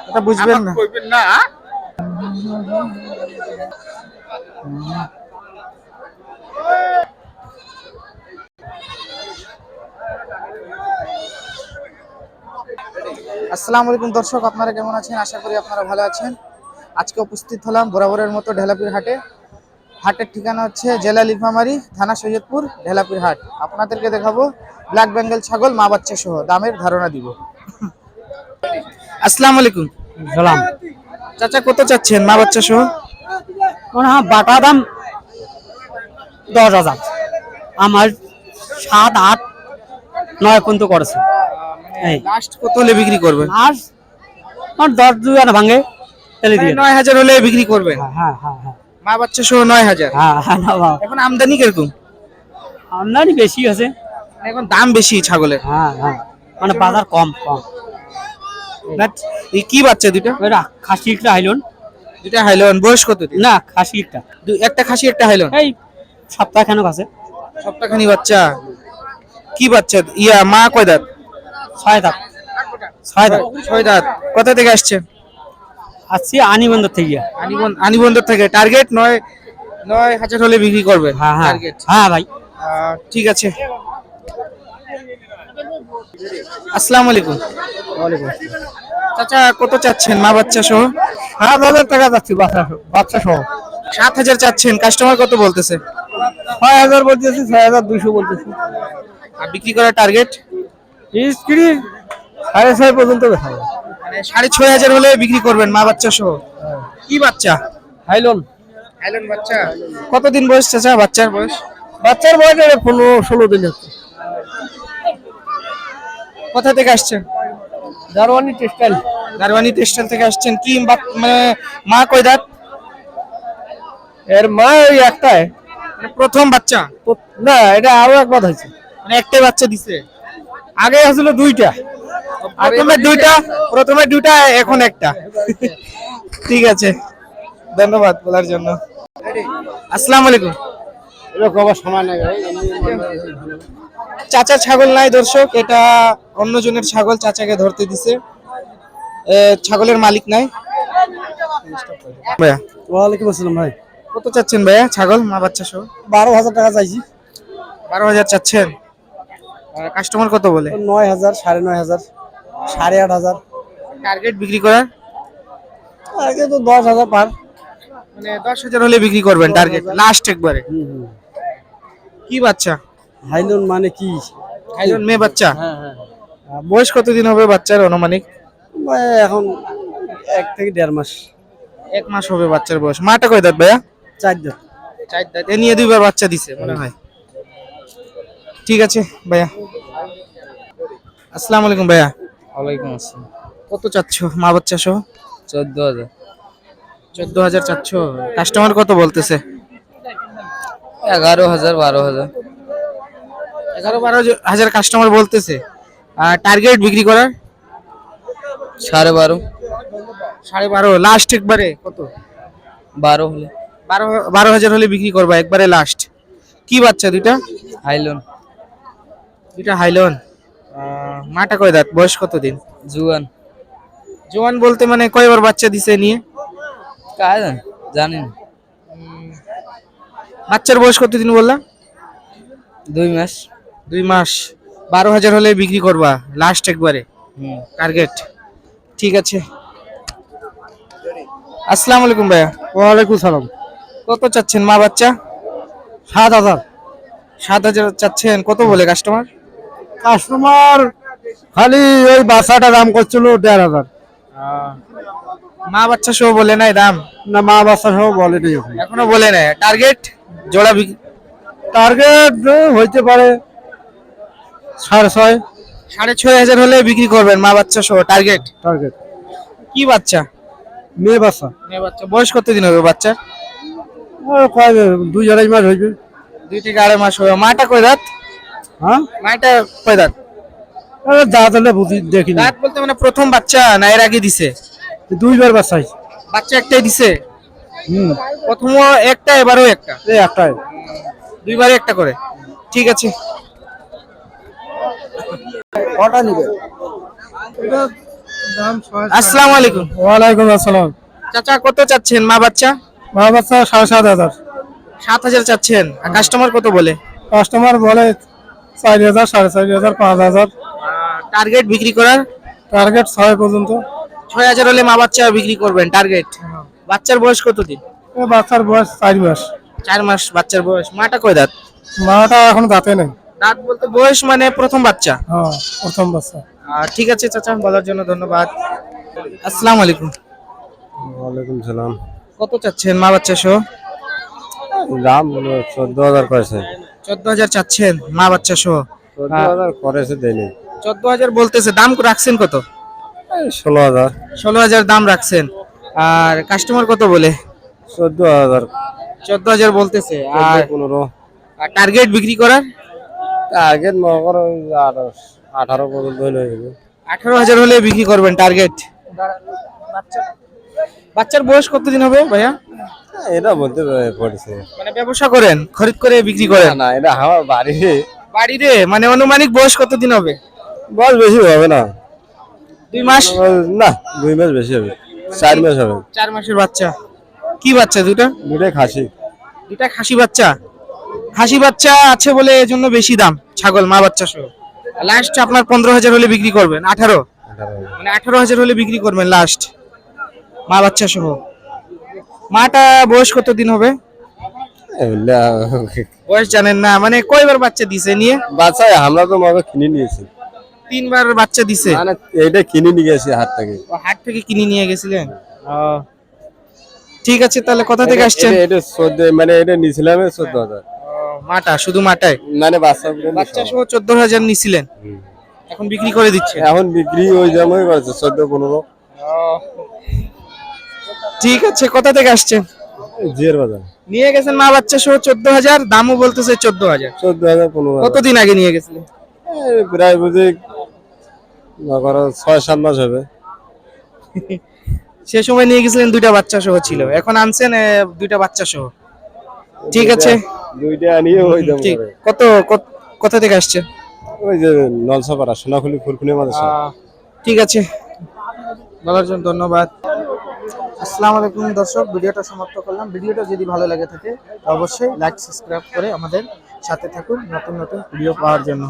এটা বুঝবেন না। আসসালামু আলাইকুম দর্শক, আপনারা কেমন আছেন? আশা করি আপনারা ভালো আছেন। আজকে উপস্থিত হলাম বরাবরের মতো ঢেলাপির হাটে। হাটের ঠিকানা হচ্ছে জেলা নীলফামারী, থানা সৈয়দপুর, ঢেলাপির হাট। আপনাদেরকে দেখাবো ব্ল্যাক বেঙ্গল ছাগল মা বাচ্চা সহ, দামের ধারণা দিব। আসসালামু আলাইকুম। সালাম। চাচা কত চাচ্ছেন মা বাচ্চা সহ? বাটা দাম 10,000, আমার 7, 8, 9 পর্যন্ত করেছে। লাস্ট কত হলে বিক্রি করবেন? আর 10 2 আনা ভাঙে তাহলে দিয়ে 9,000 হলে বিক্রি করবেন? হ্যাঁ হ্যাঁ হ্যাঁ মা বাচ্চা সহ 9,000। হ্যাঁ হ্যাঁ না বাবা, এখন আমদানি কিরকম? আমদানি বেশি আছে, এখন দাম বেশি ছাগলের। হ্যাঁ হ্যাঁ, মানে বাজার কম কম। এই কি বাচ্চা দুইটা? ওইটা খাসি একটা হাইলন। দুইটা হাইলন, বয়স কত দিন? না খাসি একটা, একটা খাসি একটা হাইলন। এই সপ্তাহ কেন আছে, সপ্তাহখানি বাচ্চা। কি বাচ্চা? মা কয় দাঁত? 6 দাঁত। 6 দাঁত। কোথা থেকে আসছেন? আসছি আনিবন্দর থেকে। আনিবন্দর থেকে। টার্গেট 9,000 হলে বিক্রি করবেন? হ্যাঁ হ্যাঁ টার্গেট। হ্যাঁ ভাই, ঠিক আছে। আসসালামু আলাইকুম। ওয়ালাইকুম। চাচা কত চাচ্ছেন মা বাচ্চা সহ? 7,000 টাকা যাচ্ছে বাচ্চা সহ। 7,000 চাচ্ছেন, কাস্টমার কত বলতেছে? 6,000 বলতেছি, 6,200 বলতেছি। আর বিক্রি করার টার্গেট? স্ত্রী 6,500 পর্যন্ত দেখাবো। মানে 6,500 হলে বিক্রি করবেন মা বাচ্চা সহ। কি বাচ্চা? হাইলন। হাইলন বাচ্চা। কতদিন বয়স চাচা বাচ্চার বয়স? বাচ্চার বয়স 15-16 দিন হচ্ছে। কোথা থেকে আসছেন? দারওয়ানি টেক্সটাইল। দারওয়ানি টেক্সটাইল থেকে আসছেন। কি মানে মা কয় দাঁত? এর মা ওই একটাই, মানে প্রথম বাচ্চা? না এটা আরো একবার হয়েছে, মানে একটাই বাচ্চা দিছে? আগে আসলে 2টা। প্রথমে দুইটা এখন একটা। ঠিক আছে, ধন্যবাদ বলার জন্য। আসসালামু আলাইকুম। এরকম আবার সময় নাই ভাই। চাচা ছাগল নাই দর্শক, এটা অন্যজনের ছাগল, চাচাকে ধরতে দিছে। ছাগলের মালিক নাই। ভাইয়া ওয়ালাইকুম আসসালাম ভাই। কত চাচ্ছেন ভাইয়া ছাগল মা বাচ্চা সহ? 12,000 টাকা চাইছি। 12,000 চাচ্ছেন। কাস্টমার কত বলে? 9,000, 9,500, 8,500। টার্গেট বিক্রি করার? আগে তো 10,000 পার। মানে 10,000 হলে বিক্রি করবেন টার্গেট লাস্ট একবারে। কি বাচ্চা? হাইলন মানে কি? হাইলন মেয়ে বাচ্চা। হ্যাঁ হ্যাঁ। বয়স কতদিন হবে বাচ্চার অনুমানিক? এখন 1 থেকে 1.5 মাস। 1 মাস হবে বাচ্চার বয়স। মাটা কয় দাঁত ভাইয়া? 4 দাঁত। 4 দাঁত। এ নিয়ে 2বার বাচ্চা দিছে মনে হয়। ঠিক আছে ভাইয়া। আসসালামু আলাইকুম ভাইয়া। ওয়ালাইকুম আসসালাম। কত চাচ্ছ মা বাচ্চা সহ? 14,000। 14,000 চাচ্ছ। কাস্টমার কত বলতেছে? 11,000, 12,000। 11-12,000 কাস্টমার বলতেছে। আর টার্গেট বিক্রি করার? 12,500। 12,500 লাস্ট একবারে কত? 12 হলে। 12,000 হলে বিক্রি করবা একবারে লাস্ট। কি বাচ্চা দুইটা? হাইলন। দুইটা হাইলন। মাটা কয় দাঁত? বয়স কত দিন? জুয়ান। জোয়ান বলতে মানে কয়বার বাচ্চা দিছে নিয়ে? কাজ জানেন। বাচ্চার বয়স কত দিন বললা? 2 মাস। 2 মাস। 12,000 হলে বিক্রি করবা লাস্ট একবারে টার্গেট। ঠিক আছে। আসসালামু আলাইকুম ভাইয়া। ওয়ালাইকুম সালাম। কত চাচ্ছেন মা বাচ্চা? 7,000। 7,000 চাচ্ছেন। কত বলে কাস্টমার? কাস্টমার খালি ওই বাচ্চাটা দাম করছিল 1,500। মা বাচ্চা সহ বলে নাই দাম? না মা বাচ্চা সহ বলে নেই এখনো বলে নাই। টার্গেট জোড়া টার্গেট হইতে পারে 6,500। 6,500 হলে বিক্রি করবেন মা বাচ্চা সহ টার্গেট। টার্গেট। কি বাচ্চা? মেয়ে বাচ্চা। মেয়ে বাচ্চা। বয়স কত দিন হবে বাচ্চার? 2-2.5 মাস হইবে। 2 থেকে 2.5 মাস হবে। মাটা কয় দাঁত? হ্যাঁ মাটা কয় দাঁত? দাঁত হলে বুঝি দেখিনি। দাঁত বলতে মানে প্রথম বাচ্চা না এর আগে দিছে? 2বার বাচ্চা হয়েছে। বাচ্চা একটাই দিছে? প্রথম একটা, এবারও একটা? এই একটাই। 2বারে একটা করে। ঠিক আছে। কটা নিবে? এটা আসসালামু আলাইকুম। ওয়ালাইকুম আসসালাম। চাচা কত চাচ্ছেন মা বাচ্চা? মা বাচ্চা 7,500। 7,000 চাচ্ছেন, আর কাস্টমার কত বলে? কাস্টমার বলে 4,000, 4,500, 5,000। টার্গেট বিক্রি করার? টার্গেট 6 পর্যন্ত। 6,000 হলে মা বাচ্চা বিক্রি করবেন টার্গেট। বাচ্চার বয়স কতদিন? এ বাচ্চার বয়স 4 মাস। 4 মাস বাচ্চার বয়স। মাটা কয় দাঁত? মাটা এখন দাঁতে নেই। দাঁত বলতে বয়স মানে প্রথম বাচ্চা। হ্যাঁ, প্রথম বাচ্চা। ঠিক আছে চাচা, বলার জন্য ধন্যবাদ। আসসালামু আলাইকুম। ওয়ালাইকুম সালাম। কত চাচ্ছেন মা বাচ্চা সহ? দাম 14,000 করেছে। 14,000 চাচ্ছেন মা বাচ্চা সহ? 14,000 করেছে দেয়নি। 14,000 বলতেছে, দাম রাখছেন কত? 16,000। 16,000 দাম রাখছেন। আর কাস্টমার কত বলে? 14,000। 14,000 বলতেছে। আর 15। টার্গেট বিক্রি করার? টার্গেট মনে করো 18 পর্যন্ত হয়ে যাবে। 18,000 হলে বিক্রি করবেন টার্গেট। বাচ্চার বয়স কতদিন হবে ভাইয়া? এটা বলতে পড়েছে। মানে ব্যবসা করেন, খরিদ করে বিক্রি করেন? না, এটা আমার বাড়ি। বাড়িতে মানে অনুমানিক বয়স কতদিন হবে? বয়স বেশি হবে না। 2 মাস? না, 2 মাস বেশি হবে। 4 মাস হবে। 4 মাসের বাচ্চা। কি বাচ্চা দুটা? দুটাই খাসি। দুটা খাসি বাচ্চা। খাসি বাচ্চা আছে বলে এজন্য বেশি দাম, ছাগল মা বাচ্চা সহ। লাস্ট আপনার 15,000 হলে বিক্রি করবেন? 18 মানে 18,000 হলে বিক্রি করবেন লাস্ট মা বাচ্চা সহ। মাটা বয়স কতদিন হবে? বয়স জানেন না, মানে কয়বার বাচ্চা দিছে নিয়ে? বাচ্চা আমরা তো মগে কিনে নিয়েছি। 3বার বাচ্চা দিছে? মানে এটা কিনে নিয়ে গেছি হাট থেকে। ও, হাট থেকে কিনে নিয়ে গেছিলেন? ঠিক আছে, তাহলে কোথা থেকে আসছেন? এটা 14, মানে এটা নিয়েছিলাম 14,000। মাটা শুধু মাটাই? মানে বাচ্চা সহ 14,000 নিছিলেন, এখন বিক্রি করে দিচ্ছে? এখন বিক্রি ওই জামাই করেছে 14-15। ঠিক আছে, কোথা থেকে আসছেন? জিয়ার বাজার। নিয়ে গেছেন মা বাচ্চা সহ 14,000, দামও বলতেছে 14,000। 14,000-15,000। কতদিন আগে নিয়ে গেছিলেন? প্রায় বুঝি 6-7 মাস হবে। সে সময় নিয়ে গেছিলেন দুইটা বাচ্চা সহ ছিল, এখন আনছেন দুইটা বাচ্চা সহ। ঠিক আছে, দুইটা নিয়ে ওই দাম ঠিক। করে। কোথা থেকে আসছেন? ওই যে নলসাপাড়া সোনাখুলি ফুলকুনি মাদ্রাসা। ঠিক আছে, বলার জন্য ধন্যবাদ। আসসালামু আলাইকুম দর্শক, ভিডিওটা সমাপ্ত করলাম। ভিডিওটা যদি ভালো লাগে থাকে অবশ্যই লাইক সাবস্ক্রাইব করে আমাদের সাথে থাকুন নতুন নতুন ভিডিও পাওয়ার জন্য।